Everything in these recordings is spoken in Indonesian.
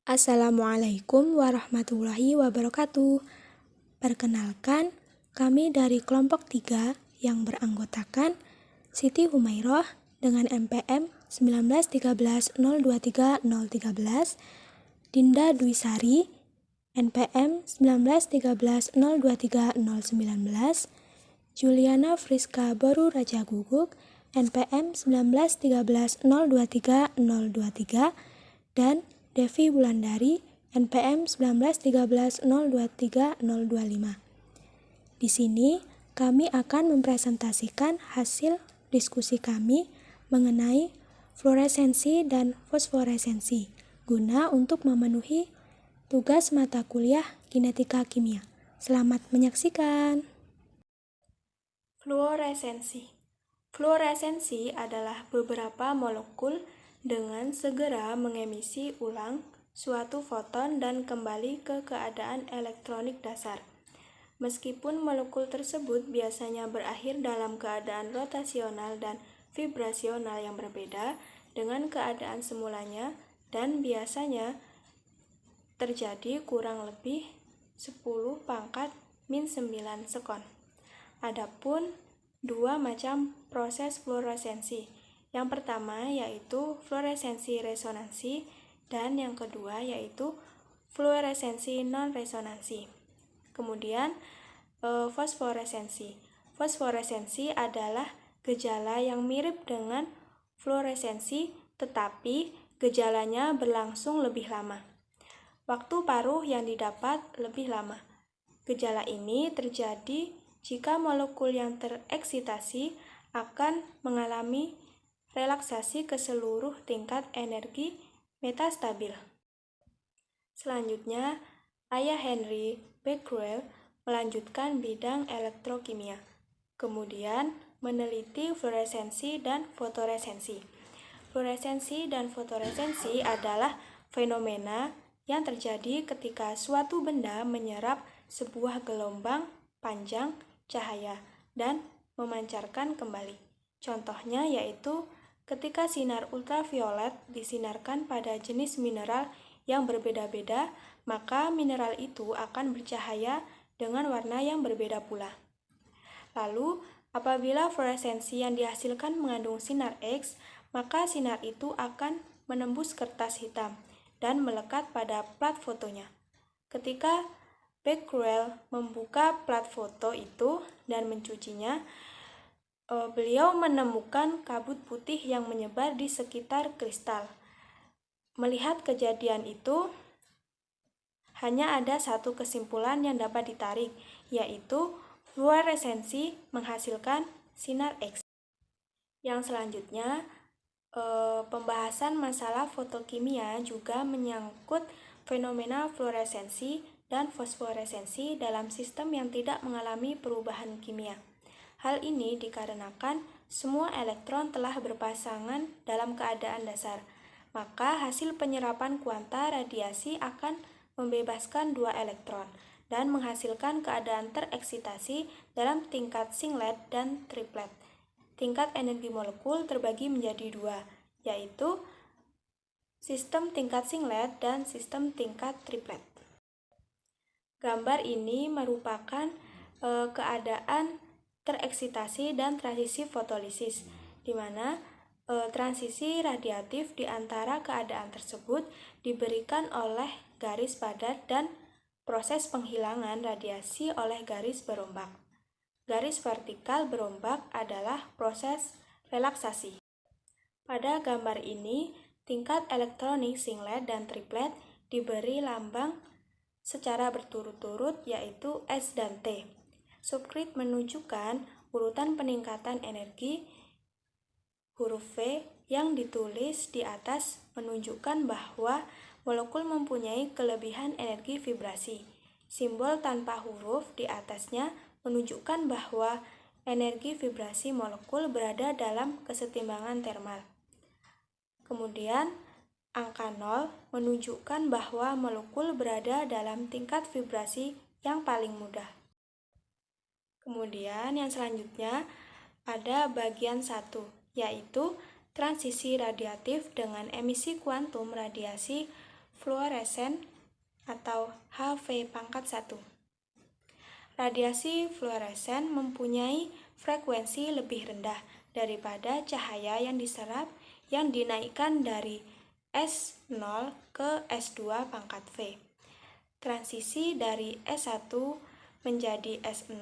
Assalamualaikum warahmatullahi wabarakatuh. Perkenalkan, kami dari kelompok 3 yang beranggotakan Siti Humairah dengan MPM 19130230013, Dinda Dwisari NPM 19130230019, Juliana Friska Boru Raja Guguk NPM 19130230023, dan Devi Wulandari NPM 19130230025. Di sini kami akan mempresentasikan hasil diskusi kami mengenai fluoresensi dan fosforesensi guna untuk memenuhi tugas mata kuliah kinetika kimia. Selamat menyaksikan. Fluoresensi. Fluoresensi adalah beberapa molekul dengan segera mengemisi ulang suatu foton dan kembali ke keadaan elektronik dasar. Meskipun molekul tersebut biasanya berakhir dalam keadaan rotasional dan vibrasional yang berbeda dengan keadaan semulanya dan biasanya terjadi kurang lebih 10⁻⁹ sekon. Adapun dua macam proses fluoresensi. Yang pertama yaitu fluoresensi resonansi dan yang kedua yaitu fluoresensi non-resonansi. Kemudian fosforesensi. Fosforesensi adalah gejala yang mirip dengan fluoresensi tetapi gejalanya berlangsung lebih lama. Waktu paruh yang didapat lebih lama. Gejala ini terjadi jika molekul yang tereksitasi akan mengalami relaksasi ke seluruh tingkat energi metastabil. Selanjutnya, Ayah Henry Becquerel melanjutkan bidang elektrokimia, kemudian meneliti fluoresensi dan fotoresensi. Fluoresensi dan fotoresensi adalah fenomena yang terjadi ketika suatu benda menyerap sebuah gelombang panjang cahaya dan memancarkan kembali. Contohnya yaitu ketika sinar ultraviolet disinarkan pada jenis mineral yang berbeda-beda, maka mineral itu akan bercahaya dengan warna yang berbeda pula. Lalu, apabila fluoresensi yang dihasilkan mengandung sinar X, maka sinar itu akan menembus kertas hitam dan melekat pada plat fotonya. Ketika Becquerel membuka plat foto itu dan mencucinya, beliau menemukan kabut putih yang menyebar di sekitar kristal. Melihat kejadian itu, hanya ada satu kesimpulan yang dapat ditarik, yaitu fluoresensi menghasilkan sinar X. Yang selanjutnya, pembahasan masalah fotokimia juga menyangkut fenomena fluoresensi dan fosforesensi dalam sistem yang tidak mengalami perubahan kimia. Hal ini dikarenakan semua elektron telah berpasangan dalam keadaan dasar, maka hasil penyerapan kuanta radiasi akan membebaskan dua elektron dan menghasilkan keadaan tereksitasi dalam tingkat singlet dan triplet. Tingkat energi molekul terbagi menjadi dua, yaitu sistem tingkat singlet dan sistem tingkat triplet. Gambar ini merupakan keadaan tereksitasi dan transisi fotolisis, di mana transisi radiatif di antara keadaan tersebut diberikan oleh garis padat dan proses penghilangan radiasi oleh garis berombak. Garis vertikal berombak adalah proses relaksasi. Pada gambar ini, tingkat elektronik singlet dan triplet diberi lambang secara berturut-turut yaitu S dan T. Subskrip menunjukkan urutan peningkatan energi. Huruf V yang ditulis di atas menunjukkan bahwa molekul mempunyai kelebihan energi vibrasi. Simbol tanpa huruf di atasnya menunjukkan bahwa energi vibrasi molekul berada dalam kesetimbangan termal. Kemudian, angka 0 menunjukkan bahwa molekul berada dalam tingkat vibrasi yang paling mudah. Kemudian yang selanjutnya ada bagian 1, yaitu transisi radiatif dengan emisi kuantum radiasi fluoresen atau HV-1. Radiasi fluoresen mempunyai frekuensi lebih rendah daripada cahaya yang diserap yang dinaikkan dari S0 ke S2 pangkat V. Transisi dari S1 menjadi S0,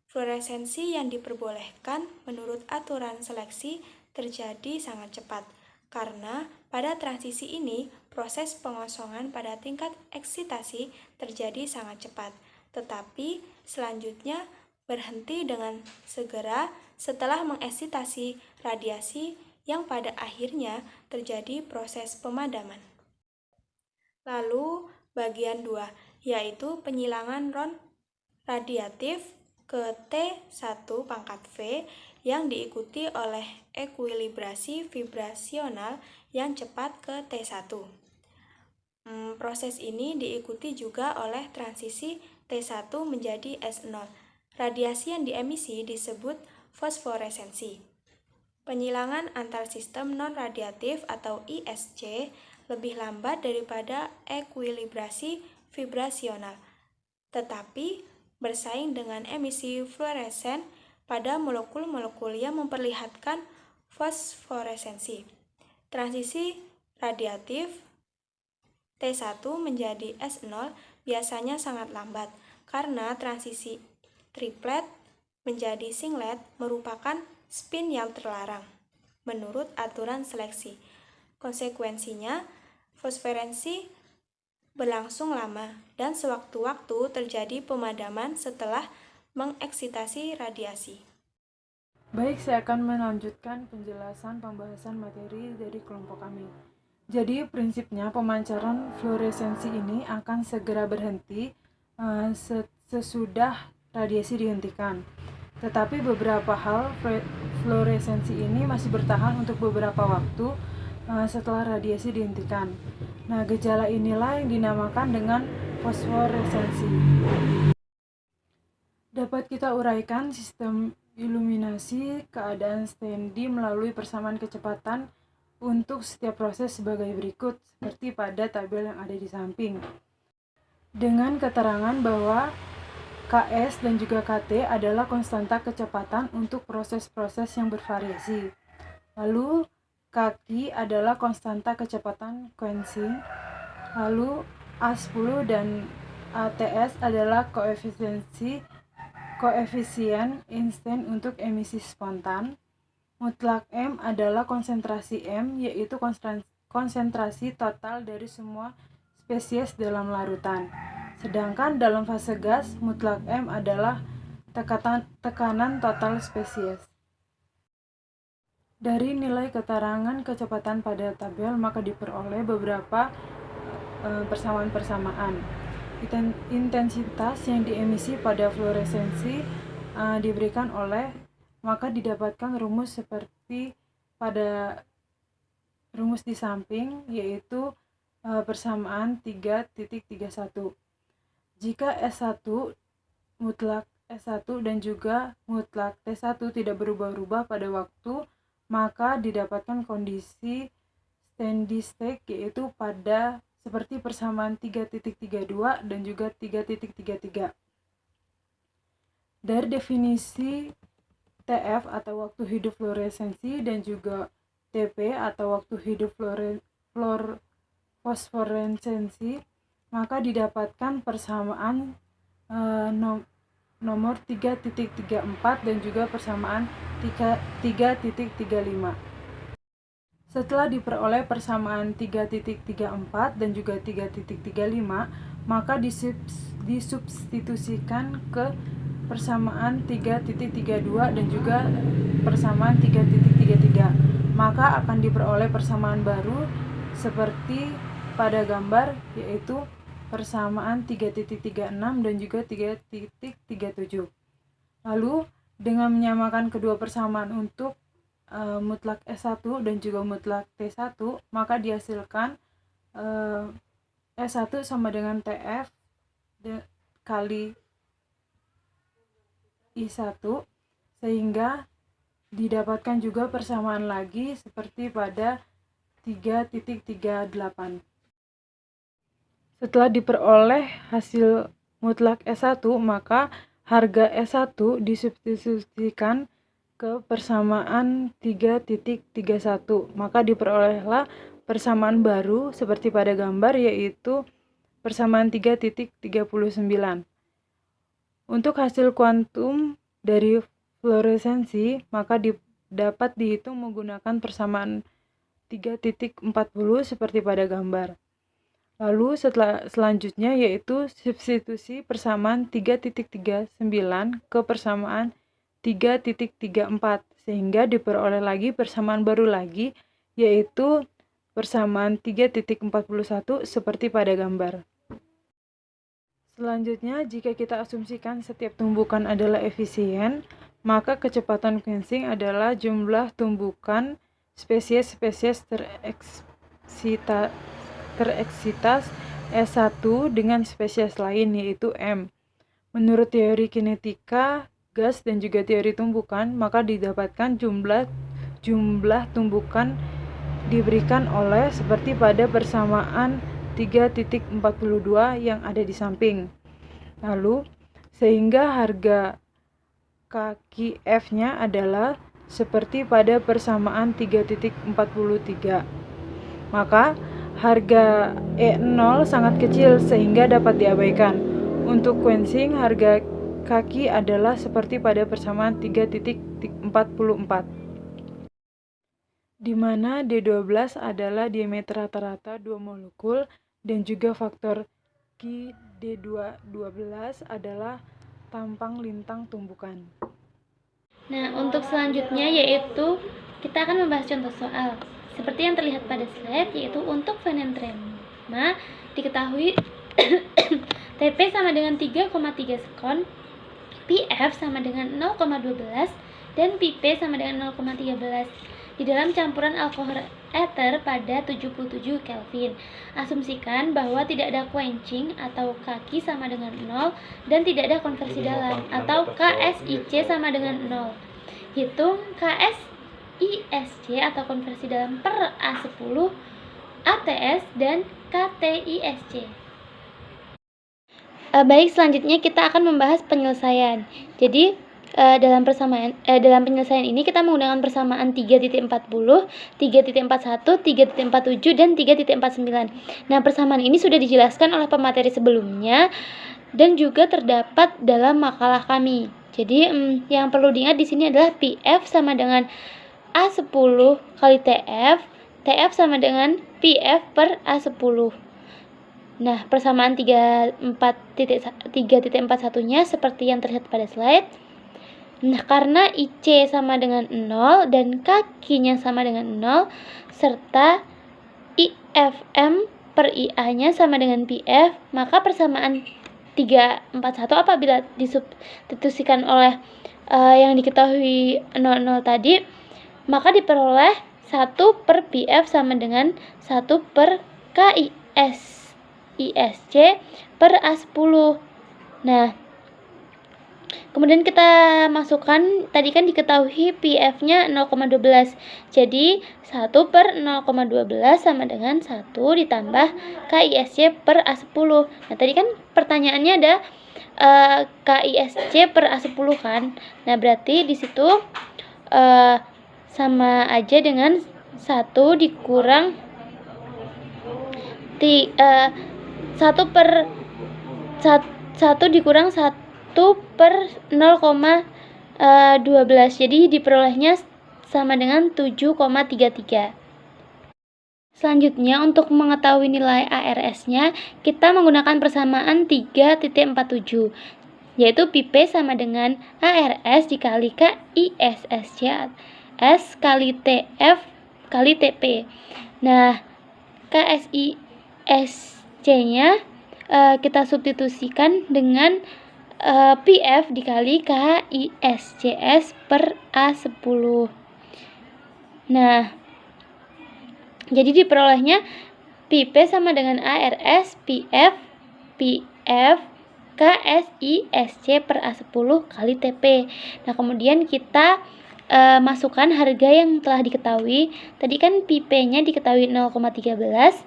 fluoresensi yang diperbolehkan menurut aturan seleksi terjadi sangat cepat, karena pada transisi ini proses pengosongan pada tingkat eksitasi terjadi sangat cepat, tetapi selanjutnya berhenti dengan segera setelah mengeksitasi radiasi yang pada akhirnya terjadi proses pemadaman. Lalu bagian 2, yaitu penyilangan ron radiatif ke T1 pangkat V yang diikuti oleh ekuilibrasi vibrasional yang cepat ke T1. Proses ini diikuti juga oleh transisi T1 menjadi S0. Radiasi yang diemisi disebut fosforesensi. Penyilangan antar sistem non-radiatif atau ISC lebih lambat daripada ekuilibrasi vibrasional, tetapi bersaing dengan emisi fluoresen pada molekul-molekul yang memperlihatkan fosforesensi. Transisi radiatif T1 menjadi S0 biasanya sangat lambat, karena transisi triplet menjadi singlet merupakan spin yang terlarang menurut aturan seleksi. Konsekuensinya, fosforensi berlangsung lama dan sewaktu-waktu terjadi pemadaman setelah mengeksitasi radiasi. Baik, saya akan melanjutkan penjelasan pembahasan materi dari kelompok kami. Jadi prinsipnya pemancaran fluoresensi ini akan segera berhenti sesudah radiasi dihentikan. Tetapi beberapa hal fluoresensi ini masih bertahan untuk beberapa waktu setelah radiasi dihentikan. Nah, gejala inilah yang dinamakan dengan fosforesensi. Dapat kita uraikan sistem iluminasi keadaan standby melalui persamaan kecepatan untuk setiap proses sebagai berikut, seperti pada tabel yang ada di samping. Dengan keterangan bahwa Ks dan juga Kt adalah konstanta kecepatan untuk proses-proses yang bervariasi. Lalu Kq adalah konstanta kecepatan quenching. Lalu A10 dan ATS adalah koefisien instan untuk emisi spontan. Mutlak M adalah konsentrasi M, yaitu konsentrasi total dari semua spesies dalam larutan. Sedangkan dalam fase gas, mutlak M adalah tekanan total spesies. Dari nilai keterangan kecepatan pada tabel, maka diperoleh beberapa persamaan-persamaan. Intensitas yang diemisi pada fluoresensi diberikan oleh, maka didapatkan rumus seperti pada rumus di samping, yaitu persamaan 3.31. Jika S1 mutlak S1 dan juga mutlak T1 tidak berubah-ubah pada waktu, maka didapatkan kondisi steady state, yaitu pada seperti persamaan 3.32 dan juga 3.33. Dari definisi TF atau waktu hidup fluoresensi dan juga TP atau waktu hidup fosforesensi, maka didapatkan persamaan nomor 3.34 dan juga persamaan 3.35. Setelah diperoleh persamaan 3.34 dan juga 3.35, maka disubstitusikan ke persamaan 3.32 dan juga persamaan 3.33. Maka akan diperoleh persamaan baru seperti pada gambar, yaitu persamaan 3.36 dan juga 3.37. Lalu dengan menyamakan kedua persamaan untuk mutlak S1 dan juga mutlak T1, maka dihasilkan S1 sama dengan TF kali I1, sehingga didapatkan juga persamaan lagi seperti pada 3.38. Setelah diperoleh hasil mutlak S1, maka harga S1 disubstitusikan ke persamaan 3.31, maka diperolehlah persamaan baru seperti pada gambar, yaitu persamaan 3.39. Untuk hasil kuantum dari fluoresensi, maka dapat dihitung menggunakan persamaan 3.40 seperti pada gambar. Lalu selanjutnya yaitu substitusi persamaan 3.39 ke persamaan 3.34, sehingga diperoleh lagi persamaan baru lagi, yaitu persamaan 3.41 seperti pada gambar. Selanjutnya, jika kita asumsikan setiap tumbukan adalah efisien, maka kecepatan quenching adalah jumlah tumbukan spesies-spesies tereksitas S1 dengan spesies lain, yaitu M. Menurut teori kinetika gas dan juga teori tumbukan, maka didapatkan jumlah tumbukan diberikan oleh seperti pada persamaan 3.42 yang ada di samping. Lalu, sehingga harga kaki F-nya adalah seperti pada persamaan 3.43. Maka harga E0 sangat kecil sehingga dapat diabaikan. Untuk quenching, harga kaki adalah seperti pada persamaan 3.44, di mana D12 adalah diameter rata-rata 2 molekul dan juga faktor Ki D12 adalah tampang lintang tumbukan. Nah, untuk selanjutnya yaitu kita akan membahas contoh soal. Seperti yang terlihat pada slide, yaitu untuk venentrema diketahui TP sama dengan 3,3 sekon, PF sama dengan 0,12, dan PP sama dengan 0,13 di dalam campuran alkohol ether pada 77 Kelvin. Asumsikan bahwa tidak ada quenching atau kaki sama dengan 0 dan tidak ada konversi dalam atau KSIC sama dengan 0. Hitung KSISC atau konversi dalam per A10, ATS, dan KTISC. Baik, selanjutnya kita akan membahas penyelesaian. Jadi dalam penyelesaian ini kita menggunakan persamaan 3.40, 3.41, 3.47, dan 3.49. Nah, persamaan ini sudah dijelaskan oleh pemateri sebelumnya dan juga terdapat dalam makalah kami. Jadi yang perlu diingat di sini adalah PF sama dengan A10 kali TF, TF sama dengan PF per A10. Nah, persamaan 3.41-nya seperti yang terlihat pada slide. Nah, karena IC sama dengan 0 dan kakinya sama dengan 0, serta IFM per IA-nya sama dengan PF, maka persamaan 341 apabila disubstitusikan oleh yang diketahui 00 tadi, maka diperoleh 1 per PF sama dengan 1 per KISC per A10. Nah, kemudian kita masukkan, tadi kan diketahui PF-nya 0,12. Jadi 1 per 0,12 sama dengan 1 ditambah KISC per A10. Nah, tadi kan pertanyaannya ada KISC per A10 kan. Nah, berarti di situ sama aja dengan 1 dikurang 1 per 1 dikurang 1 per 0,12. Jadi diperolehnya sama dengan 7,33. Selanjutnya, untuk mengetahui nilai ARS-nya, kita menggunakan persamaan 3.47, yaitu PP sama dengan ARS dikali KISSC S kali TF kali TP. Nah, KSISC-nya kita substitusikan dengan PF dikali KISCS per A10. Nah, jadi diperolehnya PP sama dengan ARS PF KSISC per A10 kali TP. Nah, kemudian kita masukkan harga yang telah diketahui. Tadi kan PP-nya diketahui 0,13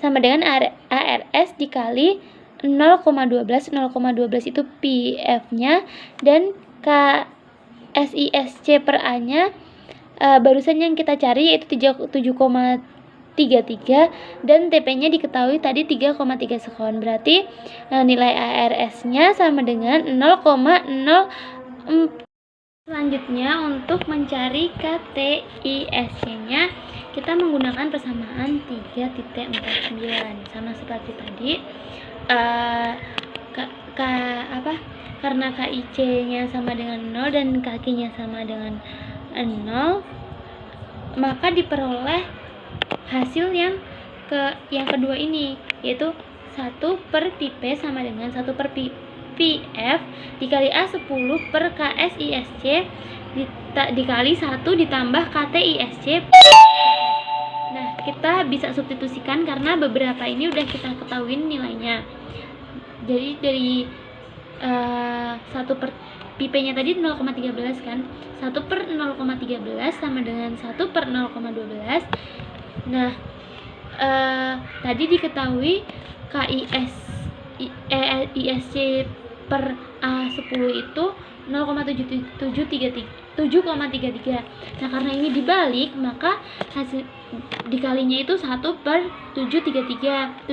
sama dengan ARS dikali 0,12. 0,12 itu PF-nya, dan KSISC per A-nya barusan yang kita cari yaitu 7,33, dan TP-nya diketahui tadi 3,3 sekon. Berarti nilai ARS-nya sama dengan 0,04. Selanjutnya, untuk mencari KTISC-nya, kita menggunakan persamaan 3.49. Sama seperti tadi, karena KIC-nya sama dengan 0 dan KQ-nya sama dengan 0, maka diperoleh hasil yang kedua ini, yaitu 1 per pi P sama dengan 1 per PF dikali A10 per KSISC dikali 1 ditambah KTISC. Nah, kita bisa substitusikan karena beberapa ini udah kita ketahui nilainya. Jadi dari 1 per pi-nya tadi 0,13 kan. 1 per 0,13 sama dengan 1 per 0,12. Nah, tadi diketahui ISC per A10 itu 7,33. Nah, karena ini dibalik, maka hasil dikalinya itu 1 per 7,33.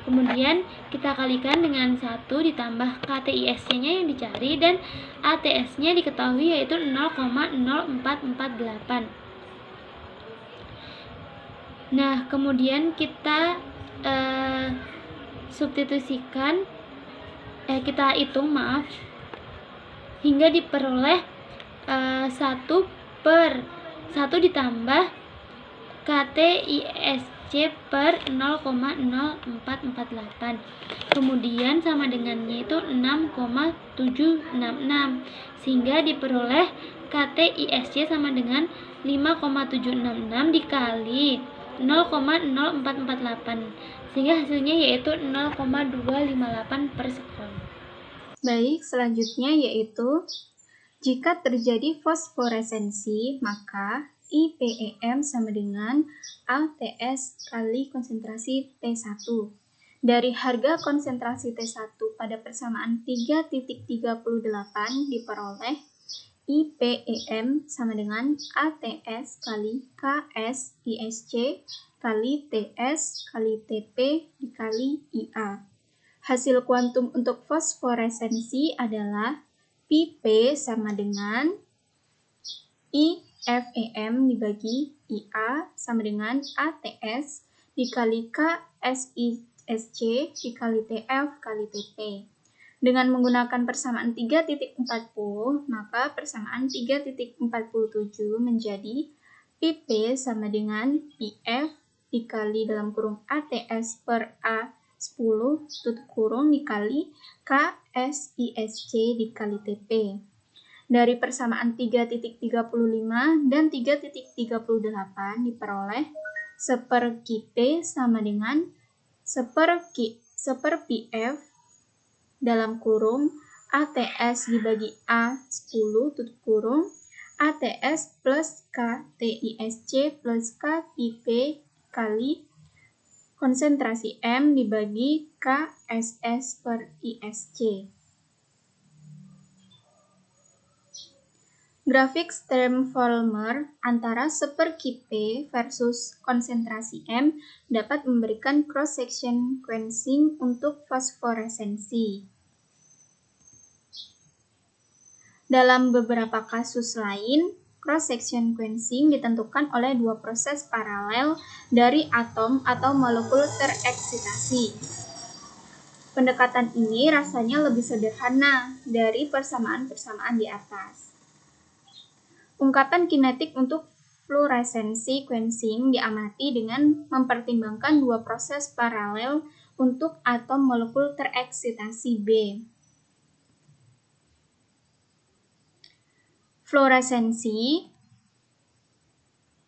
Kemudian kita kalikan dengan 1 ditambah KTISC-nya yang dicari, dan ATS-nya diketahui yaitu 0,0448. Nah, kemudian kita substitusikan, kita hitung hingga diperoleh 1 per 1 ditambah KTISC per 0,0448. Kemudian sama dengannya itu 6,766, sehingga diperoleh KTISC sama dengan 5,766 dikali 0,0448, sehingga hasilnya yaitu 0,258 per sekon. Baik, selanjutnya yaitu jika terjadi fosforesensi, maka IPEM sama dengan ATS kali konsentrasi T1. Dari harga konsentrasi T1 pada persamaan 3.38 diperoleh IPEM sama dengan ATS kali KSISC kali TS kali TP dikali IA. Hasil kuantum untuk fosforesensi adalah pp sama dengan IFEM dibagi IA sama dengan ATS dikali KSISC dikali TF kali TP. Dengan menggunakan persamaan 3.40, maka persamaan 3.47 menjadi pp sama dengan PF dikali dalam kurung ATS per A10 tutup kurung dikali KSISC dikali TP. Dari persamaan 3.35 dan 3.38 diperoleh 1 P sama dengan 1 PF dalam kurung ATS dibagi A10 tutup kurung ATS plus KTISC plus KTP kali konsentrasi M dibagi KSS per ISC. Grafik Stern-Volmer antara 1 per Kp versus konsentrasi M dapat memberikan cross-section sequencing untuk fosforesensi. Dalam beberapa kasus lain, cross-section sequencing ditentukan oleh dua proses paralel dari atom atau molekul tereksitasi. Pendekatan ini rasanya lebih sederhana dari persamaan-persamaan di atas. Ungkapan kinetik untuk fluoresensi sequencing diamati dengan mempertimbangkan dua proses paralel untuk atom molekul tereksitasi B. Fluoresensi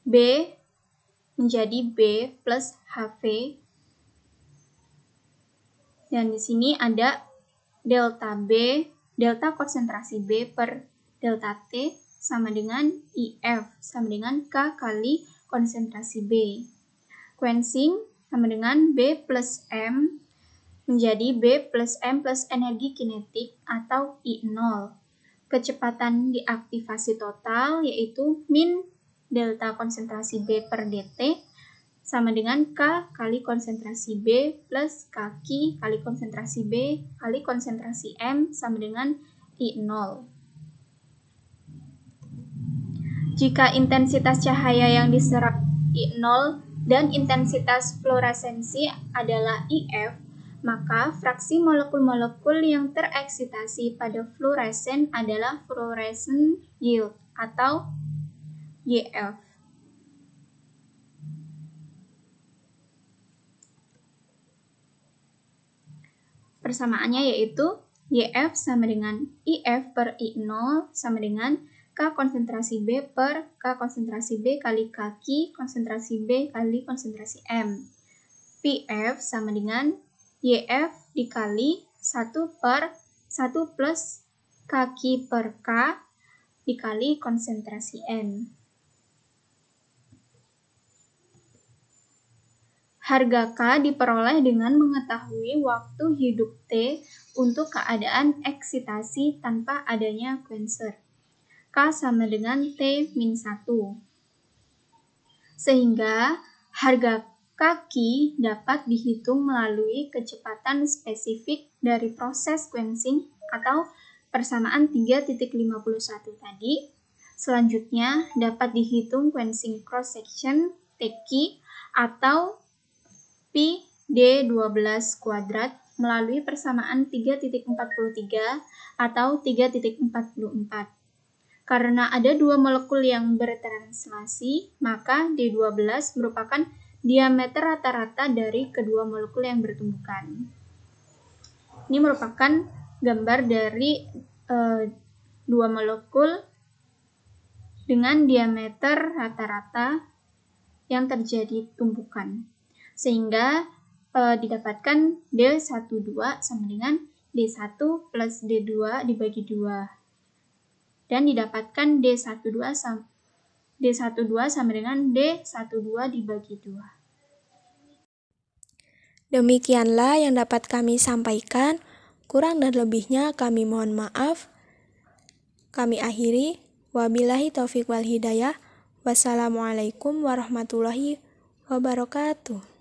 B menjadi B plus HV, dan di sini ada delta B, delta konsentrasi B per delta T sama dengan IF sama dengan K kali konsentrasi B. Sequencing sama dengan B plus M menjadi B plus M plus energi kinetik atau I0. Kecepatan diaktifasi total yaitu min delta konsentrasi B per dt sama dengan K kali konsentrasi B plus Kq kali konsentrasi B kali konsentrasi M sama dengan I0. Jika intensitas cahaya yang diserap I0 dan intensitas fluoresensi adalah IF, maka fraksi molekul-molekul yang tereksitasi pada fluoresen adalah fluorescent yield atau YF. Persamaannya yaitu YF sama dengan IF per I0 sama dengan K konsentrasi B per K konsentrasi B kali Kq konsentrasi B kali konsentrasi M. PF sama dengan YF dikali 1 per 1 plus Kq per K dikali konsentrasi N. Harga K diperoleh dengan mengetahui waktu hidup T untuk keadaan eksitasi tanpa adanya quencher. K sama dengan T-1. Sehingga harga Kq dapat dihitung melalui kecepatan spesifik dari proses quenching atau persamaan 3.51 tadi. Selanjutnya dapat dihitung quenching cross section Tq atau Pi D12 kuadrat melalui persamaan 3.43 atau 3.44. Karena ada dua molekul yang bertranslasi, maka D12 merupakan diameter rata-rata dari kedua molekul yang bertumbukan. Ini merupakan gambar dari dua molekul dengan diameter rata-rata yang terjadi tumbukan. Sehingga didapatkan D12 sama dengan D1 plus D2 dibagi 2. Dan didapatkan D12 sama dengan D12 dibagi 2. Demikianlah yang dapat kami sampaikan. Kurang dan lebihnya kami mohon maaf. Kami akhiri. Wabillahi taufiq wal hidayah. Wassalamualaikum warahmatullahi wabarakatuh.